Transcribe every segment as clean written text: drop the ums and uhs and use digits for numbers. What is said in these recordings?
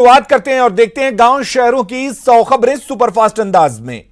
शुरुआत करते हैं और देखते हैं गांव शहरों की 100 खबरें सुपरफास्ट अंदाज में।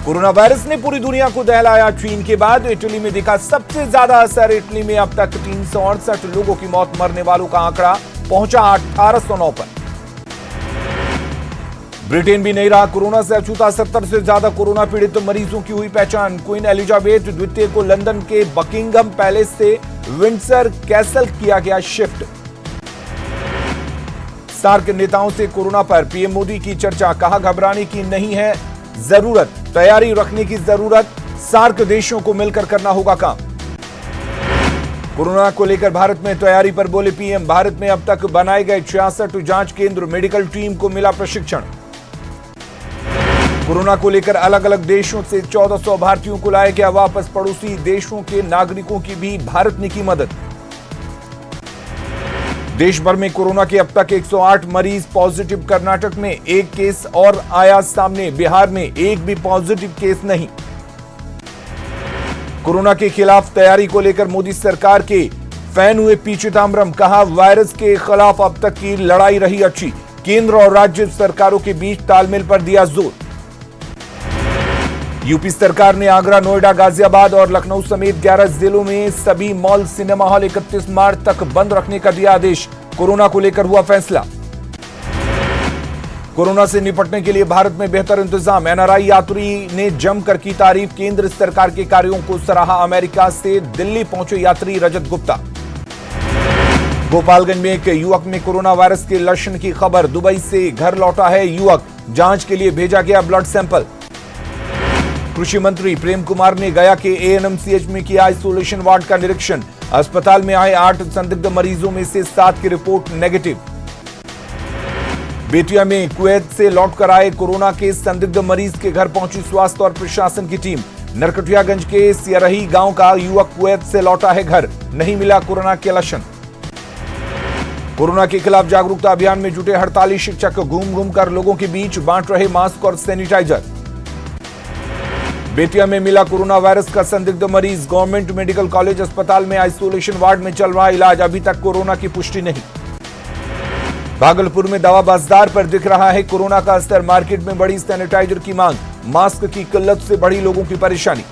कोरोना वायरस ने पूरी दुनिया को दहलाया। चीन के बाद इटली में दिखा सबसे ज्यादा असर। इटली में अब तक 368 लोगों की मौत, मरने वालों का आंकड़ा पहुंचा 1809 पर। ब्रिटेन भी नहीं रहा कोरोना से अछूता। 70 से ज्यादा कोरोना पीड़ित मरीजों की हुई पहचान। क्वीन एलिजाबेथ द्वितीय को लंदन के बकिंगम पैलेस से विंडसर कैसल किया गया शिफ्ट। सार्क नेताओं से कोरोना पर पीएम मोदी की चर्चा। कहा घबराने की नहीं है जरूरत, तैयारी रखने की जरूरत। सार्क देशों को मिलकर करना होगा काम। कोरोना को लेकर भारत में तैयारी पर बोले पीएम। भारत में अब तक बनाए गए 66 जांच केंद्र, मेडिकल टीम को मिला प्रशिक्षण। कोरोना को लेकर अलग अलग देशों से 1400 भारतीयों को लाया गया वापस। पड़ोसी देशों के नागरिकों की भी भारत ने की मदद। देश भर में कोरोना के अब तक 108 मरीज पॉजिटिव। कर्नाटक में एक केस और आया सामने। बिहार में एक भी पॉजिटिव केस नहीं। कोरोना के खिलाफ तैयारी को लेकर मोदी सरकार के फैन हुए पी चिदंबरम। कहा वायरस के खिलाफ अब तक की लड़ाई रही अच्छी। केंद्र और राज्य सरकारों के बीच तालमेल पर दिया जोर। यूपी सरकार ने आगरा, नोएडा, गाजियाबाद और लखनऊ समेत 11 जिलों में सभी मॉल, सिनेमा हॉल 31 मार्च तक बंद रखने का दिया आदेश। कोरोना को लेकर हुआ फैसला। कोरोना से निपटने के लिए भारत में बेहतर इंतजाम। एनआरआई यात्री ने जमकर की तारीफ। केंद्र सरकार के कार्यों को सराहा। अमेरिका से दिल्ली पहुंचे यात्री रजत गुप्ता। गोपालगंज में एक युवक में कोरोना वायरस के लक्षण की खबर। दुबई से घर लौटा है युवक। जांच के लिए भेजा गया ब्लड सैंपल। कृषि मंत्री प्रेम कुमार ने गया के एएनएमसीएच में किया आइसोलेशन वार्ड का निरीक्षण। अस्पताल में आए 8 संदिग्ध मरीजों में से 7 की रिपोर्ट नेगेटिव। बेतिया में कुवैत से लौटकर आए कोरोना के संदिग्ध मरीज के घर पहुंची स्वास्थ्य और प्रशासन की टीम। नरकटियागंज के सियरही गांव का युवक कुवैत से लौटा है घर। नहीं मिला कोरोना के लक्षण। कोरोना के खिलाफ जागरूकता अभियान में जुटे हड़ताली शिक्षक। घूम घूम कर लोगों के बीच बांट रहे मास्क और सैनिटाइजर। बेतिया में मिला कोरोना वायरस का संदिग्ध मरीज। गवर्नमेंट मेडिकल कॉलेज अस्पताल में आइसोलेशन वार्ड में चल रहा इलाज। अभी तक कोरोना की पुष्टि नहीं। भागलपुर में दवा बाजार पर दिख रहा है कोरोना का असर। मार्केट में बढ़ी सैनिटाइजर की मांग। मास्क की किल्लत से बढ़ी लोगों की परेशानी।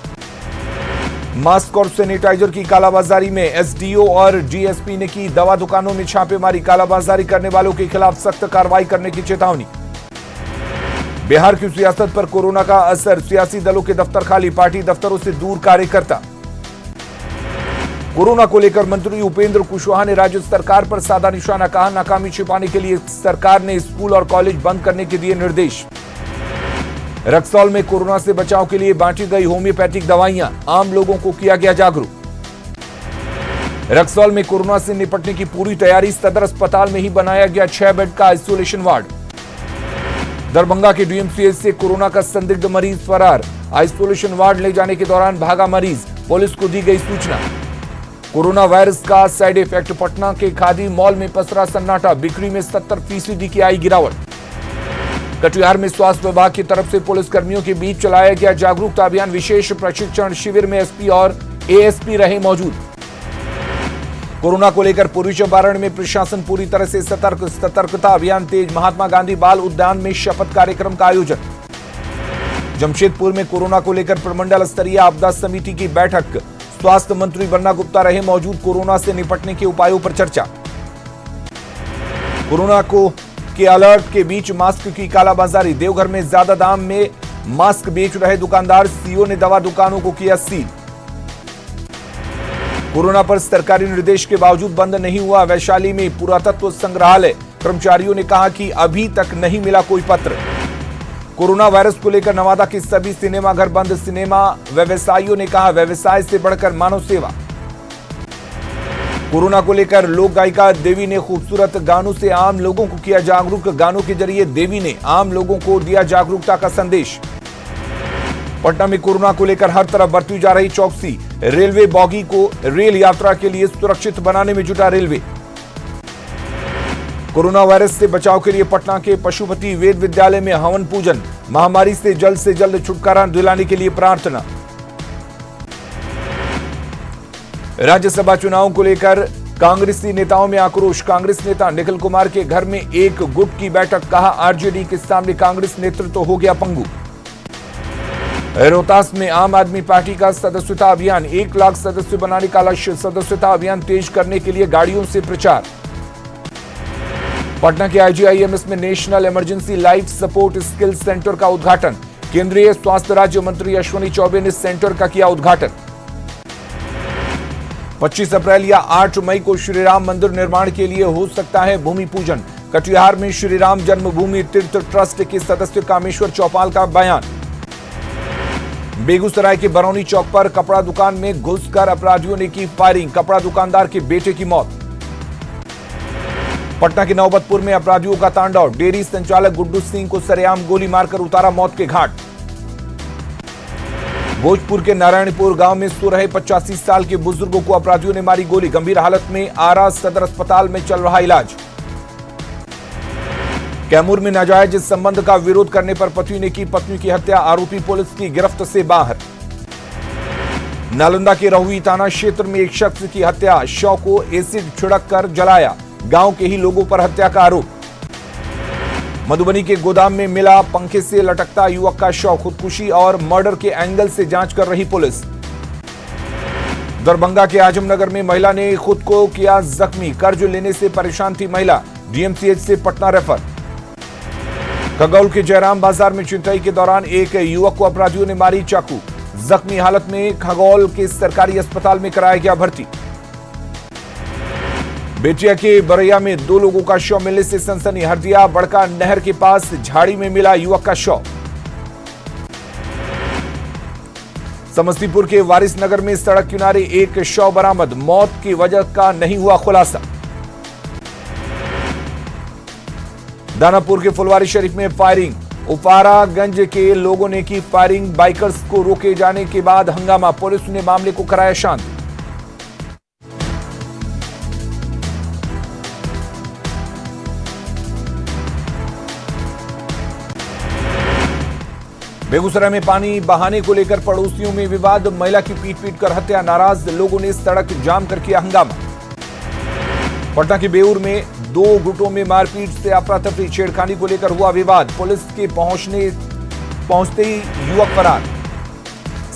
मास्क और सैनिटाइजर की कालाबाजारी में एसडीओ और डीएसपी ने की दवा दुकानों में छापेमारी। कालाबाजारी करने वालों के खिलाफ सख्त कार्रवाई करने की चेतावनी। बिहार की सियासत पर कोरोना का असर। सियासी दलों के दफ्तर खाली। पार्टी दफ्तरों से दूर कार्यकर्ता। कोरोना को लेकर मंत्री उपेंद्र कुशवाहा ने राज्य सरकार पर साधा निशाना। कहा नाकामी छिपाने के लिए सरकार ने स्कूल और कॉलेज बंद करने के दिए निर्देश। रक्सौल में कोरोना से बचाव के लिए बांटी गई होम्योपैथिक दवाइयां। आम लोगों को किया गया जागरूक। रक्सौल में कोरोना से निपटने की पूरी तैयारी। सदर अस्पताल में ही बनाया गया 6 बेड का आइसोलेशन वार्ड। दरभंगा के डीएमसीएच से कोरोना का संदिग्ध मरीज फरार। आइसोलेशन वार्ड ले जाने के दौरान भागा मरीज। पुलिस को दी गई सूचना। कोरोना वायरस का साइड इफेक्ट। पटना के खादी मॉल में पसरा सन्नाटा। बिक्री में 70% की आई गिरावट। कटिहार में स्वास्थ्य विभाग की तरफ से पुलिस कर्मियों के बीच चलाया गया जागरूकता अभियान। विशेष प्रशिक्षण शिविर में एसपी और एएसपी रहे मौजूद। कोरोना को लेकर पूर्वी चंपारण में प्रशासन पूरी तरह से सतर्क। सतर्कता अभियान तेज। महात्मा गांधी बाल उद्यान में शपथ कार्यक्रम का आयोजन। जमशेदपुर में कोरोना को लेकर प्रमंडल स्तरीय आपदा समिति की बैठक। स्वास्थ्य मंत्री बन्ना गुप्ता रहे मौजूद। कोरोना से निपटने के उपायों पर चर्चा। कोरोना के अलर्ट के बीच मास्क की कालाबाजारी। देवघर में ज्यादा दाम में मास्क बेच रहे दुकानदार। सीओ ने दवा दुकानों को किया सील। कोरोना पर सरकारी निर्देश के बावजूद बंद नहीं हुआ वैशाली में पुरातत्व संग्रहालय। कर्मचारियों ने कहा कि अभी तक नहीं मिला कोई पत्र। कोरोना वायरस को लेकर नवादा के सभी सिनेमा घर बंद। सिनेमा व्यवसायियों ने कहा व्यवसाय से बढ़कर मानव सेवा। कोरोना को लेकर लोक गायिका देवी ने खूबसूरत गानों से आम लोगों को किया जागरूक। गानों के जरिए देवी ने आम लोगों को दिया जागरूकता का संदेश। पटना में कोरोना को लेकर हर तरफ बरती जा रही चौकसी। रेलवे बॉगी को रेल यात्रा के लिए सुरक्षित बनाने में जुटा रेलवे। कोरोना वायरस से बचाव के लिए पटना के पशुपति वेद विद्यालय में हवन पूजन। महामारी से जल्द छुटकारा दिलाने के लिए प्रार्थना। राज्यसभा चुनाव को लेकर कांग्रेसी नेताओं में आक्रोश। कांग्रेस नेता निखिल कुमार के घर में एक गुट की बैठक, कहा आरजेडी के सामने कांग्रेस नेतृत्व हो गया पंगु। रोहतास में आम आदमी पार्टी का सदस्यता अभियान, 1 लाख सदस्य बनाने का लक्ष्य। सदस्यता अभियान तेज करने के लिए गाड़ियों से प्रचार। पटना के आईजीआईएमएस में national emergency life support skill centre का उद्घाटन। केंद्रीय स्वास्थ्य राज्य मंत्री अश्विनी चौबे ने सेंटर का किया उद्घाटन। 25 अप्रैल या 8 मई को श्रीराम मंदिर निर्माण के लिए हो सकता है भूमि पूजन। कटिहार में श्रीराम जन्मभूमि तीर्थ ट्रस्ट के सदस्य कामेश्वर चौपाल का बयान। बेगूसराय के बरौनी चौक पर कपड़ा दुकान में घुसकर अपराधियों ने की फायरिंग, कपड़ा दुकानदार के बेटे की मौत। पटना के नौबतपुर में अपराधियों का तांडव, डेयरी संचालक गुड्डू सिंह को सरेआम गोली मारकर उतारा मौत के घाट। भोजपुर के नारायणपुर गांव में सो रहे 85 साल के बुजुर्गों को अपराधियों ने मारी गोली, गंभीर हालत में आरा सदर अस्पताल में चल रहा इलाज। कैमूर में नाजायज संबंध का विरोध करने पर पति ने की पत्नी की हत्या, आरोपी पुलिस की गिरफ्त से बाहर। नालंदा के रहुई थाना क्षेत्र में एक शख्स की हत्या, शव को एसिड छिड़क कर जलाया, गांव के ही लोगों पर हत्या का आरोप। मधुबनी के गोदाम में मिला पंखे से लटकता युवक का शव, खुदकुशी और मर्डर के एंगल से जांच कर रही पुलिस। दरभंगा के आजमनगर में महिला ने खुद को किया जख्मी, कर्ज लेने से परेशान थी महिला, डीएमसीएच से पटना रेफर। खगौल के जयराम बाजार में छिनतई के दौरान एक युवक को अपराधियों ने मारी चाकू, जख्मी हालत में खगौल के सरकारी अस्पताल में कराया गया भर्ती। बेटिया के बरैया में 2 लोगों का शव मिलने से सनसनी, हरदिया बड़का नहर के पास झाड़ी में मिला युवक का शव। समस्तीपुर के वारिसनगर में सड़क किनारे एक शव बरामद, मौत की वजह का नहीं हुआ खुलासा। दानापुर के फुलवारी शरीफ में फायरिंग, उपारागंज के लोगों ने की फायरिंग, बाइकर्स को रोके जाने के बाद हंगामा, पुलिस ने मामले को कराया शांत। बेगूसराय में पानी बहाने को लेकर पड़ोसियों में विवाद, महिला की पीट कर हत्या, नाराज लोगों ने सड़क जाम कर किया हंगामा। पटना के बेउर में 2 गुटों में मारपीट से अफरा तफरी, छेड़खानी को लेकर हुआ विवाद, पुलिस के पहुंचते ही युवक फरार।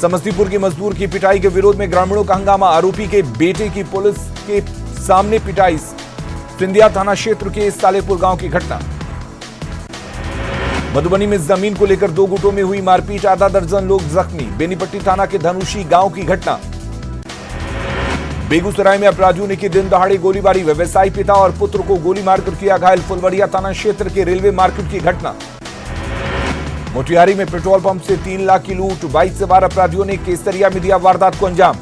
समस्तीपुर की मजदूर की पिटाई के विरोध में ग्रामीणों का हंगामा, आरोपी के बेटे की पुलिस के सामने पिटाई। सिंधिया थाना क्षेत्र के सालेपुर गांव की घटना। मधुबनी में जमीन को लेकर 2 गुटों में हुई मारपीट, आधा दर्जन लोग जख्मी। बेनीपट्टी थाना के धनुषी गांव की घटना। बेगूसराय में अपराधियों ने की दिन दहाड़े गोलीबारी, व्यवसायी पिता और पुत्र को गोली मारकर किया घायल। फुलवरिया थाना क्षेत्र के रेलवे मार्केट की घटना। मोतिहारी में पेट्रोल पंप से 3 लाख की लूट, 22 सवार अपराधियों ने केसरिया में दिया वारदात को अंजाम।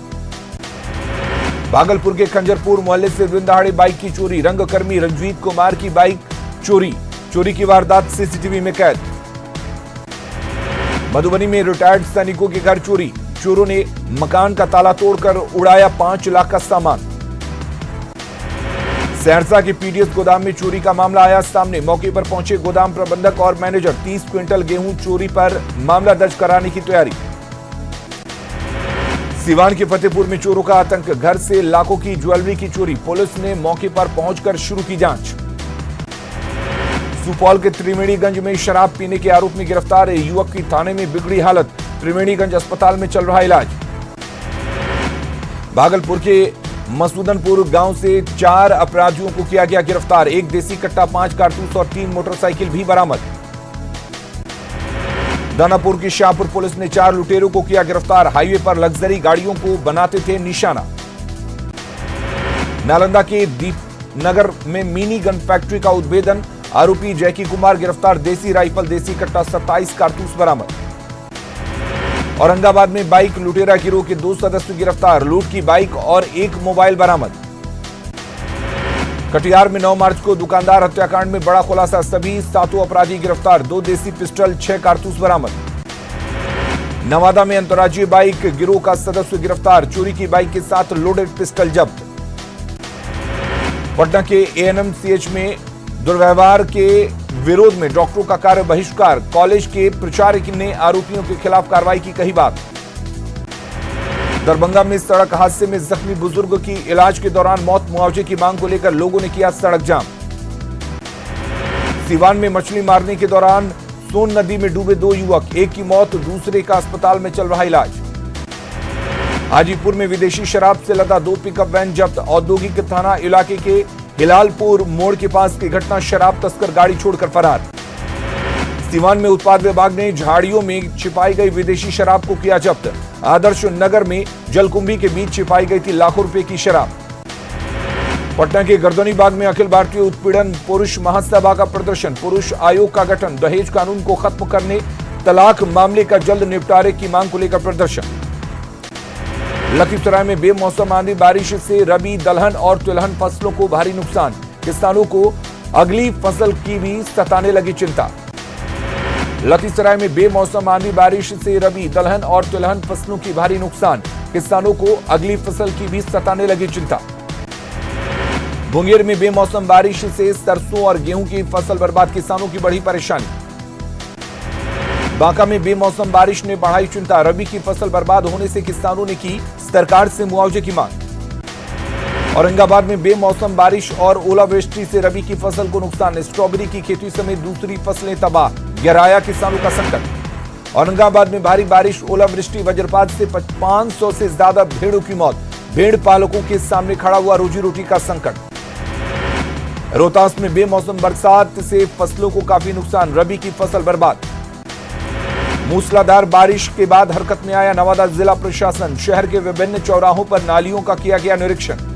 भागलपुर के खंजरपुर मोहल्ले से दिन दहाड़े बाइक की चोरी, रंगकर्मी रंजीत कुमार की बाइक चोरी की वारदात सीसीटीवी में कैद। मधुबनी में रिटायर्ड सैनिकों के घर चोरी, चोरों ने मकान का ताला तोड़कर उड़ाया 5 लाख का सामान। सहरसा के पीडीएस गोदाम में चोरी का मामला आया सामने, मौके पर पहुंचे गोदाम प्रबंधक और मैनेजर, 30 क्विंटल गेहूं चोरी पर मामला दर्ज कराने की तैयारी। सिवान के फतेहपुर में चोरों का आतंक, घर से लाखों की ज्वेलरी की चोरी, पुलिस ने मौके पर पहुंचकर शुरू की जांच। सुपौल के त्रिवेणीगंज में शराब पीने के आरोप में गिरफ्तार युवक की थाने में बिगड़ी हालत, त्रिवेणीगंज अस्पताल में चल रहा इलाज। भागलपुर के मसूदनपुर गांव से 4 अपराधियों को किया गया गिरफ्तार, 1 देसी कट्टा, 5 कारतूस और 3 मोटरसाइकिल भी बरामद। दानापुर की शाहपुर पुलिस ने 4 लुटेरों को किया गिरफ्तार, हाईवे पर लग्जरी गाड़ियों को बनाते थे निशाना। नालंदा के दीपनगर में मिनी गन फैक्ट्री का उद्भेदन, आरोपी जैकी कुमार गिरफ्तार, देसी राइफल, देसी कट्टा, 27 कारतूस बरामद। औरंगाबाद में बाइक लुटेरा गिरोह के 2 सदस्य गिरफ्तार, लूट की बाइक और 1 मोबाइल बरामद। कटिहार में 9 मार्च को दुकानदार हत्याकांड में बड़ा खुलासा, सभी 7 अपराधी गिरफ्तार, 2 देसी पिस्टल, 6 कारतूस बरामद। नवादा में अंतर्राज्यीय बाइक गिरोह का सदस्य गिरफ्तार, चोरी की बाइक के साथ लोडेड पिस्टल जब्त। पटना के एएनएमसीएच में दुर्व्यवहार के विरोध में डॉक्टरों का कार्य बहिष्कार, कॉलेज के प्राचार्य ने आरोपियों के खिलाफ कार्रवाई की कही बात। दरभंगा में सड़क हादसे में जख्मी बुजुर्ग की इलाज के दौरान मौत, मुआवजे की मांग को लेकर लोगों ने किया सड़क जाम। सीवान में मछली मारने के दौरान सोन नदी में डूबे 2 युवक, एक की मौत, दूसरे का अस्पताल में चल रहा इलाज। हाजीपुर में विदेशी शराब से लदा 2 पिकअप वैन जब्त, औद्योगिक थाना इलाके के हिलालपुर मोड़ के पास की घटना, शराब तस्कर गाड़ी छोड़कर फरार। सीवान में उत्पाद विभाग ने झाड़ियों में छिपाई गई विदेशी शराब को किया जब्त। आदर्श नगर में जलकुंभी के बीच छिपाई गई थी लाखों रुपए की शराब। पटना के गर्दनी बाग में अखिल भारतीय उत्पीड़न पुरुष महासभा का प्रदर्शन, पुरुष आयोग का गठन, दहेज कानून को खत्म करने, तलाक मामले का जल्द निपटारे की मांग को लेकर प्रदर्शन। लखीसराय में बेमौसम आंधी बारिश से रबी, दलहन और तिलहन फसलों को भारी नुकसान, किसानों को अगली फसल की भी सताने लगी चिंता। लखीसराय में बेमौसम आंधी बारिश से रबी, दलहन और तिलहन फसलों की भारी नुकसान, किसानों को अगली फसल की भी सताने लगी चिंता। मुंगेर में बेमौसम बारिश से सरसों और गेहूं की फसल बर्बाद, किसानों की बढ़ी परेशानी। बांका में बेमौसम बारिश ने बढ़ाई चिंता, रबी की फसल बर्बाद होने से किसानों ने की सरकार से मुआवजे की मांग। औरंगाबाद में बेमौसम बारिश और ओलावृष्टि से रबी की फसल को नुकसान, स्ट्रॉबेरी की खेती समेत दूसरी फसलें तबाह, गहराया किसानों का संकट। औरंगाबाद में भारी बारिश, ओलावृष्टि, वज्रपात से 500 से ज्यादा भेड़ों की मौत, भेड़ पालकों के सामने खड़ा हुआ रोजी रोटी का संकट। रोहतास में बेमौसम बरसात से फसलों को काफी नुकसान, रबी की फसल बर्बाद। मूसलाधार बारिश के बाद हरकत में आया नवादा जिला प्रशासन, शहर के विभिन्न चौराहों पर नालियों का किया गया निरीक्षण।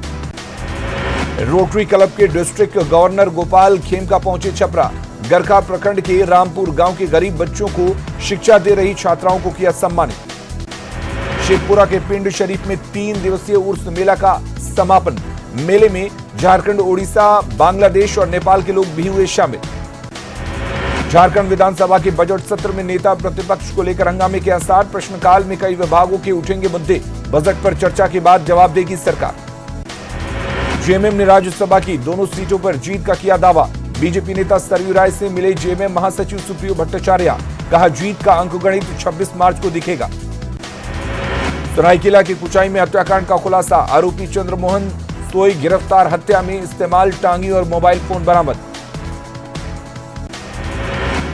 रोटरी क्लब के डिस्ट्रिक्ट गवर्नर गोपाल खेमका पहुंचे छपरा, गरखा प्रखंड के रामपुर गांव के गरीब बच्चों को शिक्षा दे रही छात्राओं को किया सम्मानित। शेखपुरा के पिंड शरीफ में 3 दिवसीय उर्स मेला का समापन, मेले में झारखंड, ओडिशा, बांग्लादेश और नेपाल के लोग भी हुए शामिल। झारखंड विधानसभा के बजट सत्र में नेता प्रतिपक्ष को लेकर हंगामे के आसार, प्रश्नकाल में कई विभागों के उठेंगे मुद्दे, बजट पर चर्चा के बाद जवाब देगी सरकार। जेएमएम ने राज्यसभा की दोनों सीटों पर जीत का किया दावा, बीजेपी नेता सरयू राय से मिले जेएमएम महासचिव सुप्रियो भट्टाचार्य, कहा जीत का अंकगणित 26 मार्च को दिखेगा। सरायकेला के कुचाई में हत्याकांड का खुलासा, आरोपी चंद्रमोहन सोई गिरफ्तार, हत्या में इस्तेमाल टांगी और मोबाइल फोन बरामद।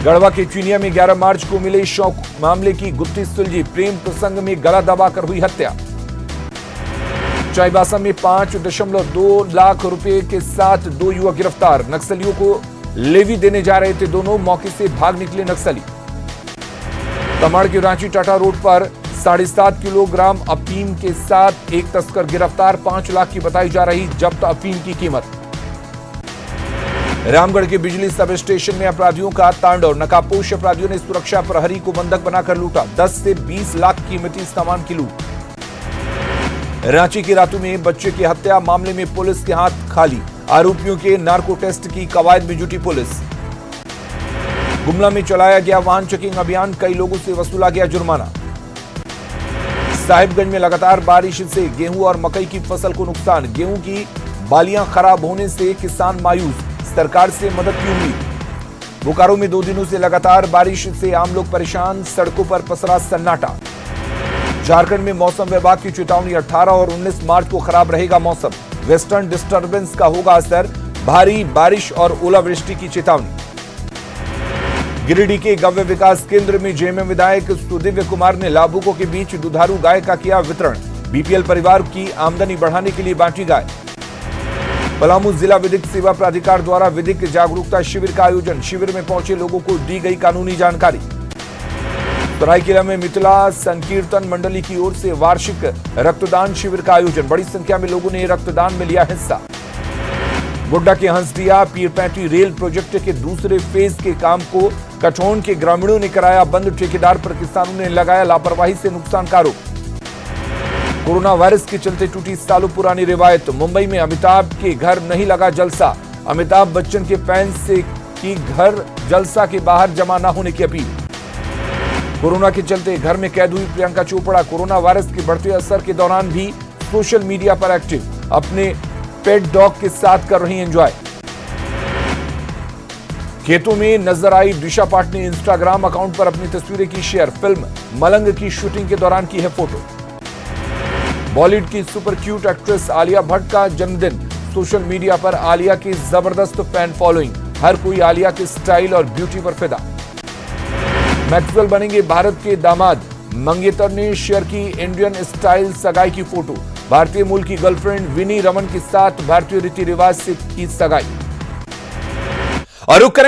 गढ़वा के चीनिया में 11 मार्च को मिले शौक मामले की गुत्थी सुलझी, प्रेम प्रसंग में गला दबाकर हुई हत्या। चाईबासा में 5.2 लाख रुपए के साथ 2 युवक गिरफ्तार, नक्सलियों को लेवी देने जा रहे थे दोनों, मौके से भाग निकले नक्सली। तमाड़ के रांची टाटा रोड पर 7.5 किलोग्राम अफीम के साथ एक तस्कर गिरफ्तार, 5 लाख की बताई जा रही जब्त अफीम की कीमत। रामगढ़ के बिजली सब स्टेशन में अपराधियों का तांडव, नकाबपोश अपराधियों ने सुरक्षा प्रहरी को बंधक बनाकर लूटा, 10 से 20 लाख कीमती सामान की लूट। रांची के रातू में बच्चे की हत्या मामले में पुलिस के हाथ खाली, आरोपियों के नार्को टेस्ट की कवायद में जुटी पुलिस। गुमला में चलाया गया वाहन चेकिंग अभियान, कई लोगों से वसूला गया जुर्माना। साहिबगंज में लगातार बारिश से गेहूं और मकई की फसल को नुकसान, गेहूं की बालियां खराब होने से किसान मायूस, सरकार से मदद की उम्मीद। बोकारो में 2 दिनों से लगातार बारिश से आम लोग परेशान, सड़कों पर पसरा सन्नाटा। झारखंड में मौसम विभाग की चेतावनी, 18 और 19 मार्च को खराब रहेगा मौसम, वेस्टर्न डिस्टर्बेंस का होगा असर, भारी बारिश और ओलावृष्टि की चेतावनी। गिरिडीह के गव्य विकास केंद्र में जेएमएम विधायक सुदिव्य कुमार ने लाभुकों के बीच दुधारू गाय का किया वितरण, बीपीएल परिवार की आमदनी बढ़ाने के लिए बांटी गाय। पलामू जिला विधिक सेवा प्राधिकार द्वारा विधिक जागरूकता शिविर का आयोजन, शिविर में पहुंचे लोगों को दी गई कानूनी जानकारी। सरायकेला में मिथिला संकीर्तन मंडली की ओर से वार्षिक रक्तदान शिविर का आयोजन, बड़ी संख्या में लोगों ने रक्तदान में लिया हिस्सा। गोड्डा के हंसदिया पीरपैंती रेल प्रोजेक्ट के दूसरे फेज के काम को कठौन के ग्रामीणों ने कराया बंद, ठेकेदार पर किसानों ने लगाया लापरवाही से नुकसान का आरोप। कोरोना वायरस के चलते टूटी सालों पुरानी रिवायत, मुंबई में अमिताभ के घर नहीं लगा जलसा, अमिताभ बच्चन के फैंस से की घर जलसा के बाहर जमा न होने की अपील। कोरोना के चलते घर में कैद हुई प्रियंका चोपड़ा, कोरोना वायरस के बढ़ते असर के दौरान भी सोशल मीडिया पर एक्टिव, अपने पेट डॉग के साथ कर रही एंजॉय। खेतों में नजर आई दिशा पाठ ने इंस्टाग्राम अकाउंट पर अपनी तस्वीरें की शेयर, फिल्म मलंग की शूटिंग के दौरान की है फोटो। बॉलीवुड की super cute actress Alia Bhatt का जन्मदिन। सोशल मीडिया पर आलिया की जबरदस्त फैन फॉलोइंग। हर कोई आलिया के स्टाइल और ब्यूटी पर फिदा। मैक्सवेल बनेंगे भारत के दामाद। मंगेतर ने शेयर की इंडियन स्टाइल सगाई की फोटो। भारतीय मूल की गर्लफ्रेंड विनी रमन के साथ भारतीय रीति रिवाज से की सगाई। और रुक करेंगे